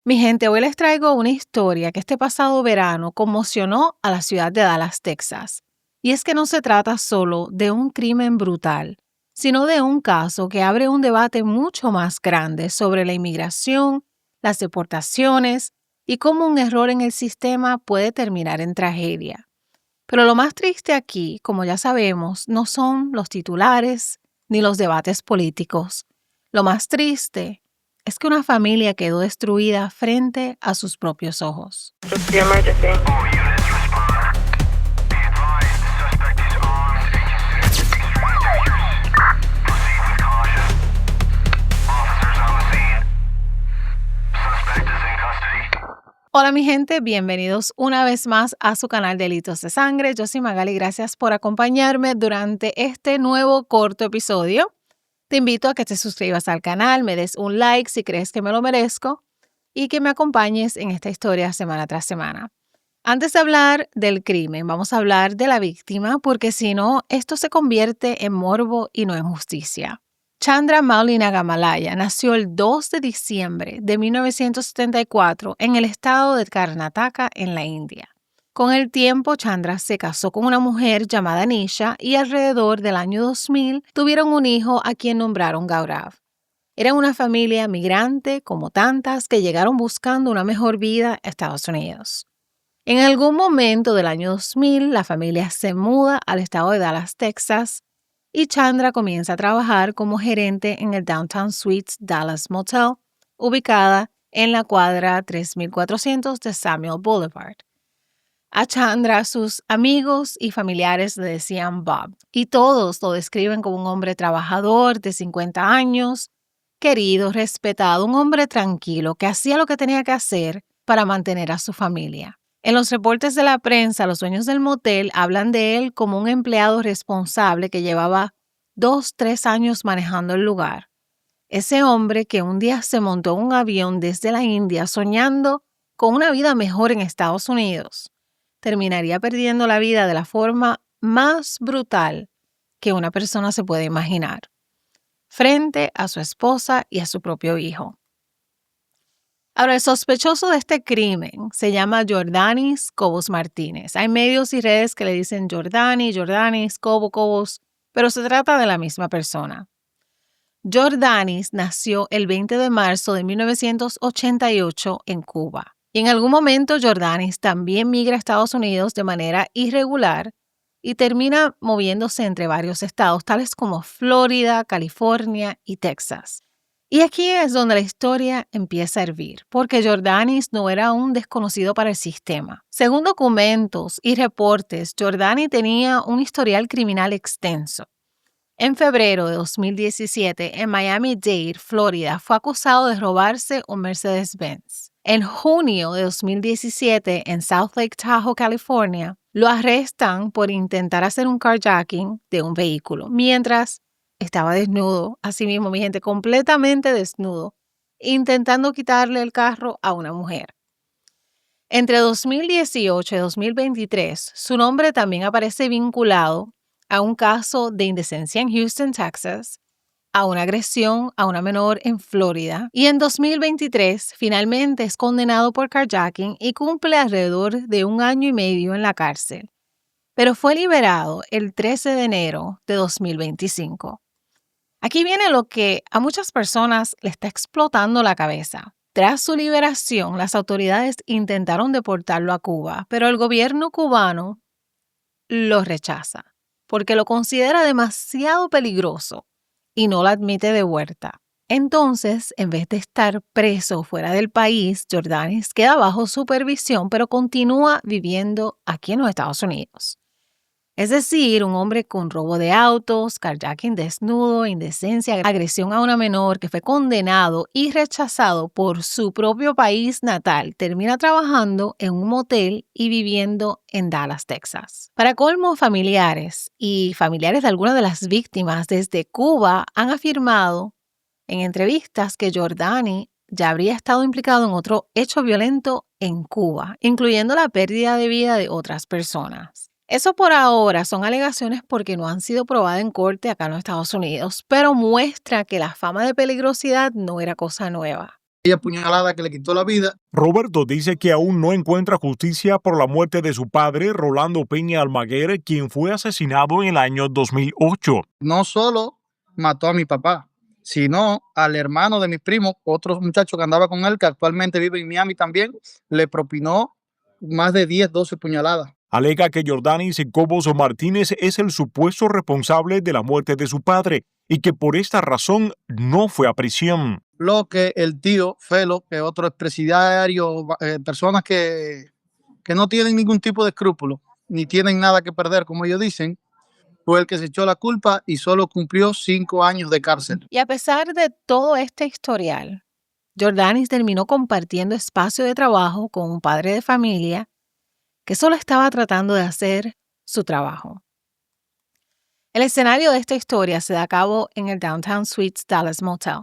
Mi gente, hoy les traigo una historia que este pasado verano conmocionó a la ciudad de Dallas, Texas. Y es que no se trata solo de un crimen brutal, sino de un caso que abre un debate mucho más grande sobre la inmigración, las deportaciones y cómo un error en el sistema puede terminar en tragedia. Pero lo más triste aquí, como ya sabemos, no son los titulares ni los debates políticos. Lo más triste es que una familia quedó destruida frente a sus propios ojos. Just the emergency. Hola mi gente, bienvenidos una vez más a su canal Delitos de Sangre. Yo soy Magali, gracias por acompañarme durante este nuevo corto episodio. Te invito a que te suscribas al canal, me des un like si crees que me lo merezco y que me acompañes en esta historia semana tras semana. Antes de hablar del crimen, vamos a hablar de la víctima porque si no, esto se convierte en morbo y no en justicia. Chandra Mauli Nagamalaya nació el 2 de diciembre de 1974 en el estado de Karnataka, en la India. Con el tiempo, Chandra se casó con una mujer llamada Nisha y alrededor del año 2000 tuvieron un hijo a quien nombraron Gaurav. Eran una familia migrante, como tantas, que llegaron buscando una mejor vida a Estados Unidos. En algún momento del año 2000, la familia se muda al estado de Dallas, Texas, y Chandra comienza a trabajar como gerente en el Downtown Suites Dallas Motel, ubicada en la cuadra 3400 de Samuel Boulevard. A Chandra, sus amigos y familiares le decían Bob, y todos lo describen como un hombre trabajador de 50 años, querido, respetado, un hombre tranquilo que hacía lo que tenía que hacer para mantener a su familia. En los reportes de la prensa, los dueños del motel hablan de él como un empleado responsable que llevaba 2-3 años manejando el lugar. Ese hombre que un día se montó en un avión desde la India soñando con una vida mejor en Estados Unidos, terminaría perdiendo la vida de la forma más brutal que una persona se puede imaginar, frente a su esposa y a su propio hijo. Ahora, el sospechoso de este crimen se llama Jordanis Cobos Martínez. Hay medios y redes que le dicen Jordanis, Cobos, pero se trata de la misma persona. Jordanis nació el 20 de marzo de 1988 en Cuba. Y en algún momento Jordanis también migra a Estados Unidos de manera irregular y termina moviéndose entre varios estados, tales como Florida, California y Texas. Y aquí es donde la historia empieza a hervir, porque Jordanis no era un desconocido para el sistema. Según documentos y reportes, Jordanis tenía un historial criminal extenso. En febrero de 2017, en Miami-Dade, Florida, fue acusado de robarse un Mercedes-Benz. En junio de 2017, en South Lake Tahoe, California, lo arrestan por intentar hacer un carjacking de un vehículo, mientras estaba desnudo, así mismo, mi gente, completamente desnudo, intentando quitarle el carro a una mujer. Entre 2018 y 2023, su nombre también aparece vinculado a un caso de indecencia en Houston, Texas, a una agresión a una menor en Florida, y en 2023 finalmente es condenado por carjacking y cumple alrededor de 1 año y medio en la cárcel, pero fue liberado el 13 de enero de 2025. Aquí viene lo que a muchas personas le está explotando la cabeza. Tras su liberación, las autoridades intentaron deportarlo a Cuba, pero el gobierno cubano lo rechaza porque lo considera demasiado peligroso y no lo admite de vuelta. Entonces, en vez de estar preso fuera del país, Jordanis queda bajo supervisión, pero continúa viviendo aquí en los Estados Unidos. Es decir, un hombre con robo de autos, carjacking desnudo, indecencia, agresión a una menor que fue condenado y rechazado por su propio país natal, termina trabajando en un motel y viviendo en Dallas, Texas. Para colmo, familiares y familiares de algunas de las víctimas desde Cuba han afirmado en entrevistas que Jordanis ya habría estado implicado en otro hecho violento en Cuba, incluyendo la pérdida de vida de otras personas. Eso por ahora son alegaciones porque no han sido probadas en corte acá en los Estados Unidos, pero muestra que la fama de peligrosidad no era cosa nueva. Ella puñalada que le quitó la vida. Roberto dice que aún no encuentra justicia por la muerte de su padre, Rolando Peña Almaguer, quien fue asesinado en el año 2008. No solo mató a mi papá, sino al hermano de mi primo, otro muchacho que andaba con él, que actualmente vive en Miami también, le propinó más de 10, 12 puñaladas. Alega que Jordanis Cobos Martínez es el supuesto responsable de la muerte de su padre y que por esta razón no fue a prisión. Lo que el tío Felo, que otro expresidiario, personas que no tienen ningún tipo de escrúpulo, ni tienen nada que perder, como ellos dicen, fue el que se echó la culpa y solo cumplió 5 años de cárcel. Y a pesar de todo este historial, Jordanis terminó compartiendo espacio de trabajo con un padre de familia que solo estaba tratando de hacer su trabajo. El escenario de esta historia se da a cabo en el Downtown Suites Dallas Motel,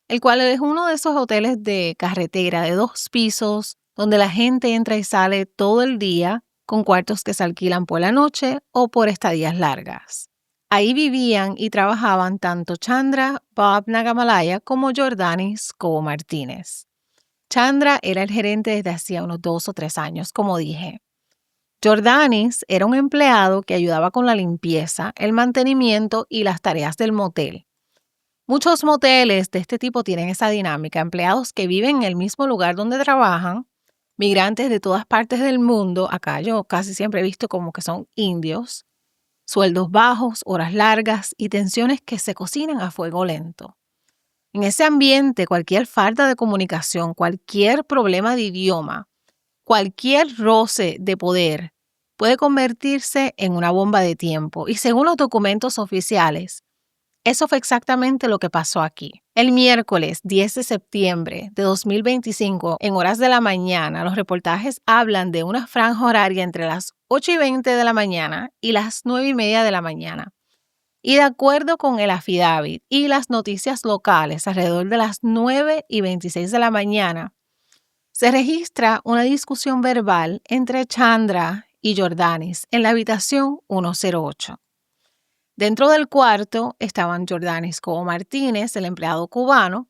el cual es uno de esos hoteles de carretera de 2 pisos donde la gente entra y sale todo el día con cuartos que se alquilan por la noche o por estadías largas. Ahí vivían y trabajaban tanto Chandra Bob Nagamalaya como Jordanis Cobo Martínez. Chandra era el gerente desde hacía unos 2 o 3 años, como dije. Jordanis era un empleado que ayudaba con la limpieza, el mantenimiento y las tareas del motel. Muchos moteles de este tipo tienen esa dinámica, empleados que viven en el mismo lugar donde trabajan, migrantes de todas partes del mundo, acá yo casi siempre he visto como que son indios, sueldos bajos, horas largas y tensiones que se cocinan a fuego lento. En ese ambiente, cualquier falta de comunicación, cualquier problema de idioma, cualquier roce de poder puede convertirse en una bomba de tiempo y según los documentos oficiales, eso fue exactamente lo que pasó aquí. El miércoles 10 de septiembre de 2025, en horas de la mañana, los reportajes hablan de una franja horaria entre las 8:20 de la mañana y las 9:30 de la mañana. Y de acuerdo con el affidavit y las noticias locales, alrededor de las 9:26 de la mañana, se registra una discusión verbal entre Chandra y Jordanis en la habitación 108. Dentro del cuarto estaban Jordanis Cobo Martínez, el empleado cubano,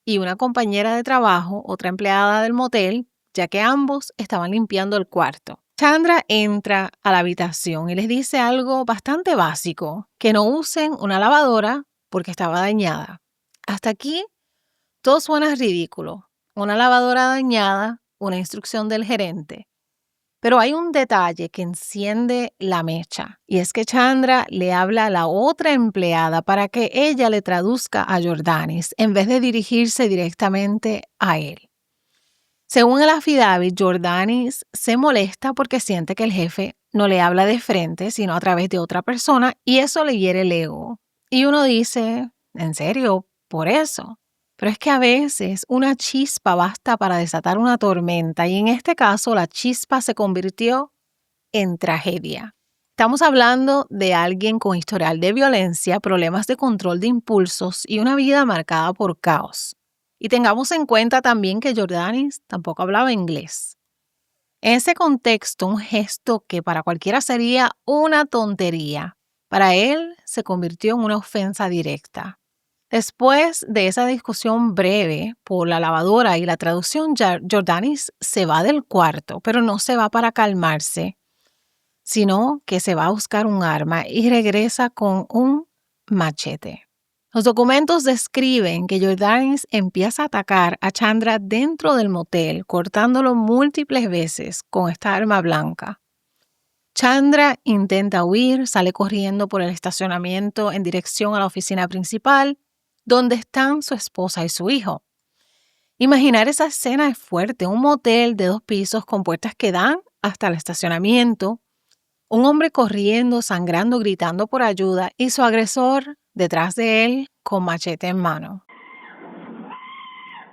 y una compañera de trabajo, otra empleada del motel, ya que ambos estaban limpiando el cuarto. Chandra entra a la habitación y les dice algo bastante básico, que no usen una lavadora porque estaba dañada. Hasta aquí todo suena ridículo. Una lavadora dañada, una instrucción del gerente. Pero hay un detalle que enciende la mecha, y es que Chandra le habla a la otra empleada para que ella le traduzca a Jordanis en vez de dirigirse directamente a él. Según el affidavit, Jordanis se molesta porque siente que el jefe no le habla de frente, sino a través de otra persona, y eso le hiere el ego. Y uno dice, ¿en serio? ¿Por eso? Pero es que a veces una chispa basta para desatar una tormenta y en este caso la chispa se convirtió en tragedia. Estamos hablando de alguien con historial de violencia, problemas de control de impulsos y una vida marcada por caos. Y tengamos en cuenta también que Jordanis tampoco hablaba inglés. En ese contexto, un gesto que para cualquiera sería una tontería, para él se convirtió en una ofensa directa. Después de esa discusión breve por la lavadora y la traducción, Jordanis se va del cuarto, pero no se va para calmarse, sino que se va a buscar un arma y regresa con un machete. Los documentos describen que Jordanis empieza a atacar a Chandra dentro del motel, cortándolo múltiples veces con esta arma blanca. Chandra intenta huir, sale corriendo por el estacionamiento en dirección a la oficina principal, donde están su esposa y su hijo. Imaginar esa escena es fuerte, un motel de 2 pisos con puertas que dan hasta el estacionamiento, un hombre corriendo, sangrando, gritando por ayuda y su agresor detrás de él con machete en mano.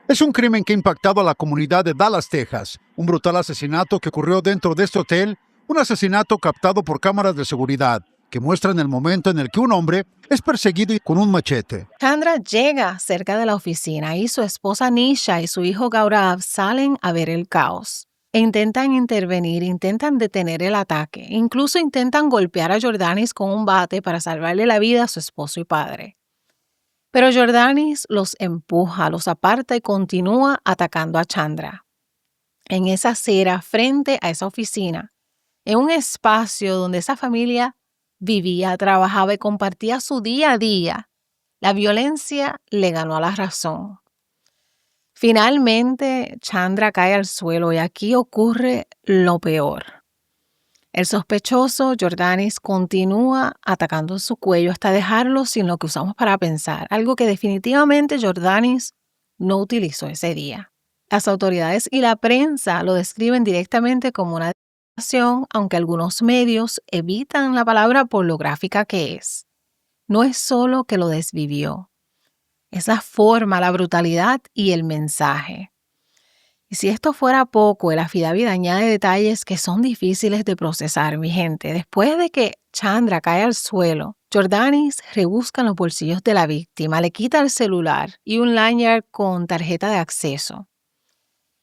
Es un crimen que ha impactado a la comunidad de Dallas, Texas. Un brutal asesinato que ocurrió dentro de este hotel, un asesinato captado por cámaras de seguridad que muestran el momento en el que un hombre es perseguido con un machete. Chandra llega cerca de la oficina y su esposa Nisha y su hijo Gaurav salen a ver el caos. E intentan intervenir, intentan detener el ataque, incluso intentan golpear a Jordanis con un bate para salvarle la vida a su esposo y padre. Pero Jordanis los empuja, los aparta y continúa atacando a Chandra. En esa acera, frente a esa oficina, en un espacio donde esa familia vivía, trabajaba y compartía su día a día, la violencia le ganó a la razón. Finalmente, Chandra cae al suelo y aquí ocurre lo peor. El sospechoso, Jordanis, continúa atacando su cuello hasta dejarlo sin lo que usamos para pensar, algo que definitivamente Jordanis no utilizó ese día. Las autoridades y la prensa lo describen directamente como una declaración, aunque algunos medios evitan la palabra por lo gráfica que es. No es solo que lo desvivió, es la forma, la brutalidad y el mensaje. Y si esto fuera poco, el affidavit añade detalles que son difíciles de procesar, mi gente. Después de que Chandra cae al suelo, Jordanis rebusca en los bolsillos de la víctima, le quita el celular y un lanyard con tarjeta de acceso.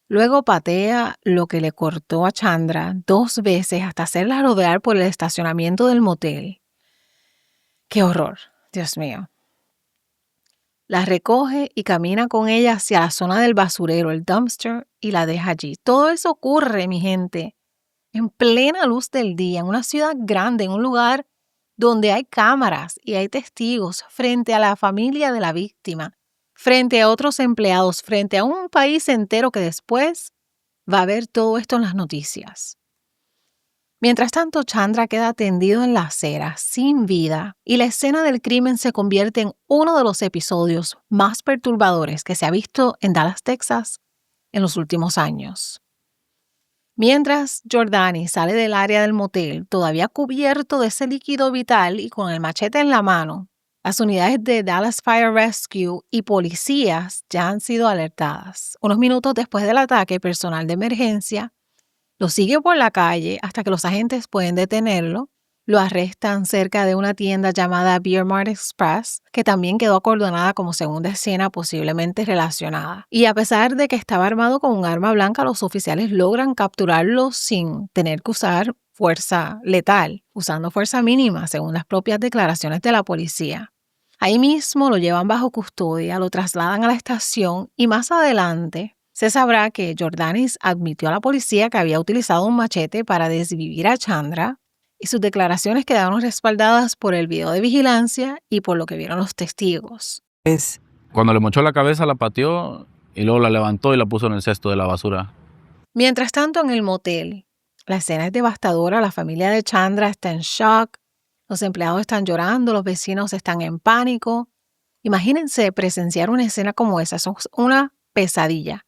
Luego patea lo que le cortó a Chandra 2 veces hasta hacerla rodear por el estacionamiento del motel. ¡Qué horror! Dios mío. La recoge y camina con ella hacia la zona del basurero, el dumpster, y la deja allí. Todo eso ocurre, mi gente, en plena luz del día, en una ciudad grande, en un lugar donde hay cámaras y hay testigos, frente a la familia de la víctima, frente a otros empleados, frente a un país entero que después va a ver todo esto en las noticias. Mientras tanto, Chandra queda tendido en la acera, sin vida, y la escena del crimen se convierte en uno de los episodios más perturbadores que se ha visto en Dallas, Texas, en los últimos años. Mientras Jordanis sale del área del motel, todavía cubierto de ese líquido vital y con el machete en la mano, las unidades de Dallas Fire Rescue y policías ya han sido alertadas. Unos minutos después del ataque, personal de emergencia lo sigue por la calle hasta que los agentes pueden detenerlo. Lo arrestan cerca de una tienda llamada Beer Mart Express, que también quedó acordonada como segunda escena posiblemente relacionada. Y a pesar de que estaba armado con un arma blanca, los oficiales logran capturarlo sin tener que usar fuerza letal, usando fuerza mínima, según las propias declaraciones de la policía. Ahí mismo lo llevan bajo custodia, lo trasladan a la estación y más adelante se sabrá que Jordanis admitió a la policía que había utilizado un machete para desvivir a Chandra y sus declaraciones quedaron respaldadas por el video de vigilancia y por lo que vieron los testigos. Cuando le mochó la cabeza, la pateó y luego la levantó y la puso en el cesto de la basura. Mientras tanto, en el motel, la escena es devastadora. La familia de Chandra está en shock, los empleados están llorando, los vecinos están en pánico. Imagínense presenciar una escena como esa, eso es una pesadilla.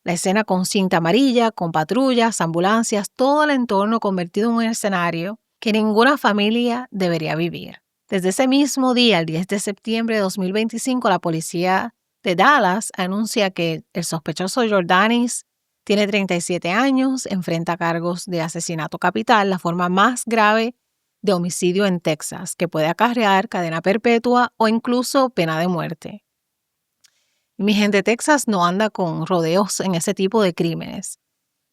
La escena con cinta amarilla, con patrullas, ambulancias, todo el entorno convertido en un escenario que ninguna familia debería vivir. Desde ese mismo día, el 10 de septiembre de 2025, la policía de Dallas anuncia que el sospechoso Jordanis tiene 37 años, enfrenta cargos de asesinato capital, la forma más grave de homicidio en Texas, que puede acarrear cadena perpetua o incluso pena de muerte. Mi gente, Texas no anda con rodeos en ese tipo de crímenes.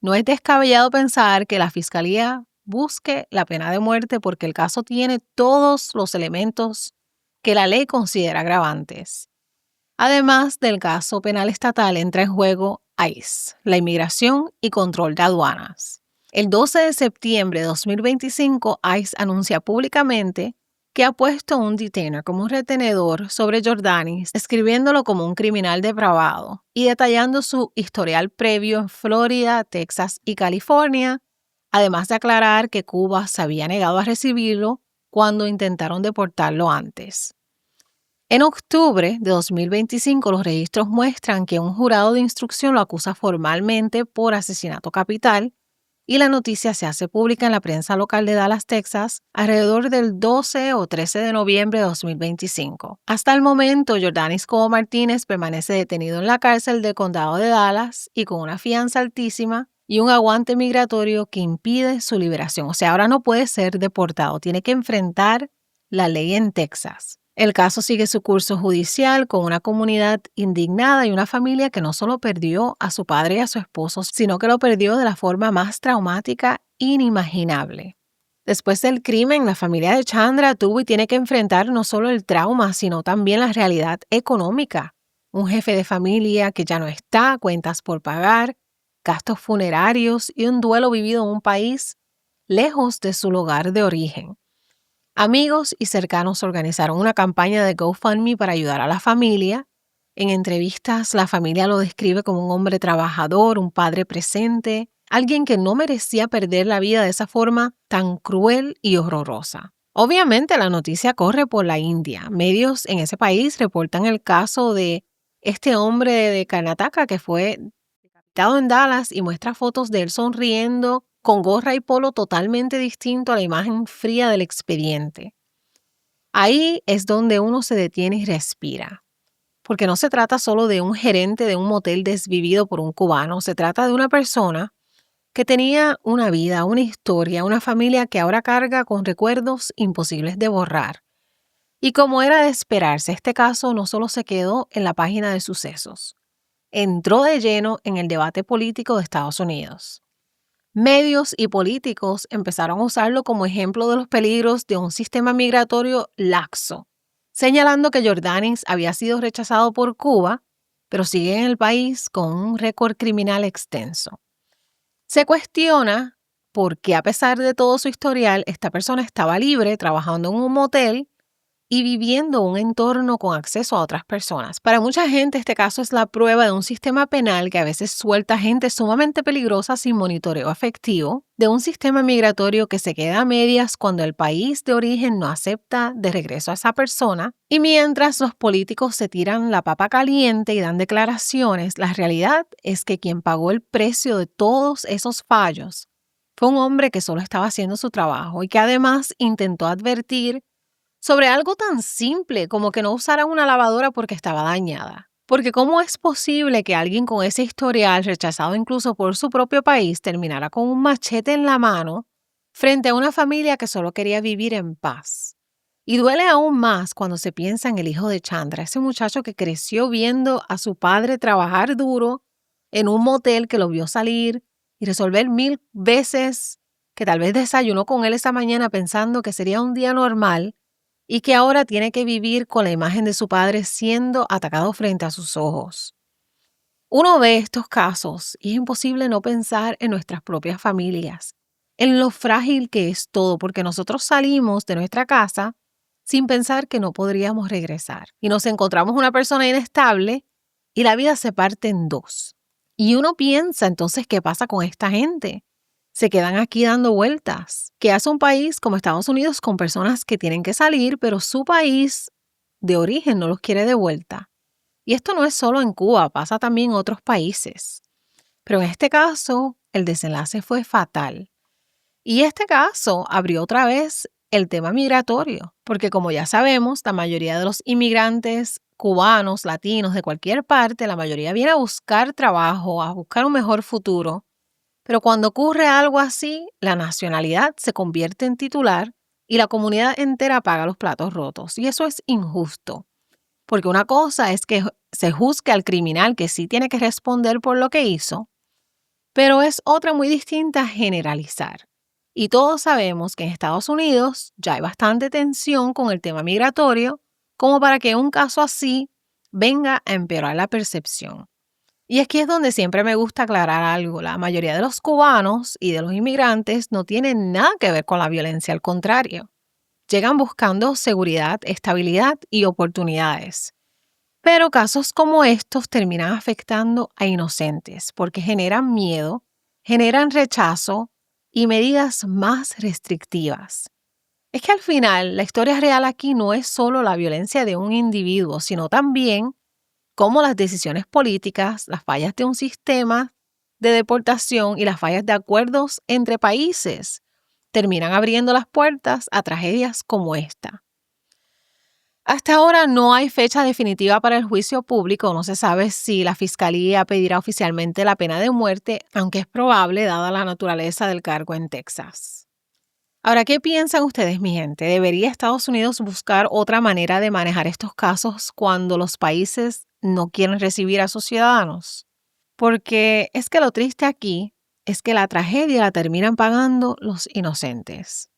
No es descabellado pensar que la fiscalía busque la pena de muerte porque el caso tiene todos los elementos que la ley considera agravantes. Además del caso penal estatal, entra en juego ICE, la inmigración y control de aduanas. El 12 de septiembre de 2025, ICE anuncia públicamente que ha puesto un detainer como un retenedor sobre Jordanis, escribiéndolo como un criminal depravado y detallando su historial previo en Florida, Texas y California, además de aclarar que Cuba se había negado a recibirlo cuando intentaron deportarlo antes. En octubre de 2025, los registros muestran que un jurado de instrucción lo acusa formalmente por asesinato capital y la noticia se hace pública en la prensa local de Dallas, Texas, alrededor del 12 o 13 de noviembre de 2025. Hasta el momento, Jordanis Cobo Martínez permanece detenido en la cárcel del condado de Dallas y con una fianza altísima y un aguante migratorio que impide su liberación. O sea, ahora no puede ser deportado, tiene que enfrentar la ley en Texas. El caso sigue su curso judicial con una comunidad indignada y una familia que no solo perdió a su padre y a su esposo, sino que lo perdió de la forma más traumática inimaginable. Después del crimen, la familia de Chandra tuvo y tiene que enfrentar no solo el trauma, sino también la realidad económica. Un jefe de familia que ya no está, cuentas por pagar, gastos funerarios y un duelo vivido en un país lejos de su lugar de origen. Amigos y cercanos organizaron una campaña de GoFundMe para ayudar a la familia. En entrevistas, la familia lo describe como un hombre trabajador, un padre presente, alguien que no merecía perder la vida de esa forma tan cruel y horrorosa. Obviamente, la noticia corre por la India. Medios en ese país reportan el caso de este hombre de Karnataka que fue decapitado en Dallas y muestra fotos de él sonriendo con gorra y polo totalmente distinto a la imagen fría del expediente. Ahí es donde uno se detiene y respira. Porque no se trata solo de un gerente de un motel desvivido por un cubano, se trata de una persona que tenía una vida, una historia, una familia que ahora carga con recuerdos imposibles de borrar. Y como era de esperarse, este caso no solo se quedó en la página de sucesos, entró de lleno en el debate político de Estados Unidos. Medios y políticos empezaron a usarlo como ejemplo de los peligros de un sistema migratorio laxo, señalando que Jordanis había sido rechazado por Cuba, pero sigue en el país con un récord criminal extenso. Se cuestiona por qué, a pesar de todo su historial, esta persona estaba libre trabajando en un motel y viviendo un entorno con acceso a otras personas. Para mucha gente, este caso es la prueba de un sistema penal que a veces suelta gente sumamente peligrosa sin monitoreo efectivo, de un sistema migratorio que se queda a medias cuando el país de origen no acepta de regreso a esa persona, y mientras los políticos se tiran la papa caliente y dan declaraciones, la realidad es que quien pagó el precio de todos esos fallos fue un hombre que solo estaba haciendo su trabajo y que además intentó advertir sobre algo tan simple como que no usaran una lavadora porque estaba dañada. Porque ¿cómo es posible que alguien con ese historial, rechazado incluso por su propio país, terminara con un machete en la mano frente a una familia que solo quería vivir en paz? Y duele aún más cuando se piensa en el hijo de Chandra, ese muchacho que creció viendo a su padre trabajar duro en un motel, que lo vio salir y resolver 1000 veces, que tal vez desayunó con él esa mañana pensando que sería un día normal, y que ahora tiene que vivir con la imagen de su padre siendo atacado frente a sus ojos. Uno ve estos casos y es imposible no pensar en nuestras propias familias, en lo frágil que es todo, porque nosotros salimos de nuestra casa sin pensar que no podríamos regresar. Y nos encontramos una persona inestable y la vida se parte en dos. Y uno piensa entonces, ¿qué pasa con esta gente? Se quedan aquí dando vueltas. ¿Qué hace un país como Estados Unidos con personas que tienen que salir, pero su país de origen no los quiere de vuelta? Y esto no es solo en Cuba, pasa también en otros países. Pero en este caso, el desenlace fue fatal. Y este caso abrió otra vez el tema migratorio, porque como ya sabemos, la mayoría de los inmigrantes cubanos, latinos, de cualquier parte, la mayoría viene a buscar trabajo, a buscar un mejor futuro. Pero cuando ocurre algo así, la nacionalidad se convierte en titular y la comunidad entera paga los platos rotos. Y eso es injusto, porque una cosa es que se juzgue al criminal que sí tiene que responder por lo que hizo, pero es otra muy distinta generalizar. Y todos sabemos que en Estados Unidos ya hay bastante tensión con el tema migratorio como para que un caso así venga a empeorar la percepción. Y aquí es donde siempre me gusta aclarar algo. La mayoría de los cubanos y de los inmigrantes no tienen nada que ver con la violencia, al contrario. Llegan buscando seguridad, estabilidad y oportunidades. Pero casos como estos terminan afectando a inocentes porque generan miedo, generan rechazo y medidas más restrictivas. Es que al final la historia real aquí no es solo la violencia de un individuo, sino también cómo las decisiones políticas, las fallas de un sistema de deportación y las fallas de acuerdos entre países terminan abriendo las puertas a tragedias como esta. Hasta ahora no hay fecha definitiva para el juicio público. No se sabe si la Fiscalía pedirá oficialmente la pena de muerte, aunque es probable dada la naturaleza del cargo en Texas. Ahora, ¿qué piensan ustedes, mi gente? ¿Debería Estados Unidos buscar otra manera de manejar estos casos cuando los países no quieren recibir a sus ciudadanos? Porque es que lo triste aquí es que la tragedia la terminan pagando los inocentes.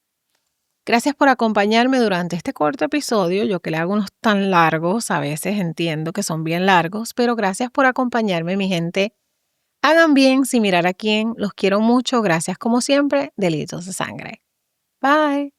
Gracias por acompañarme durante este corto episodio. Yo que le hago unos tan largos, a veces entiendo que son bien largos, pero gracias por acompañarme, mi gente. Hagan bien sin mirar a quién. Los quiero mucho. Gracias como siempre. Delitos de Sangre. Bye.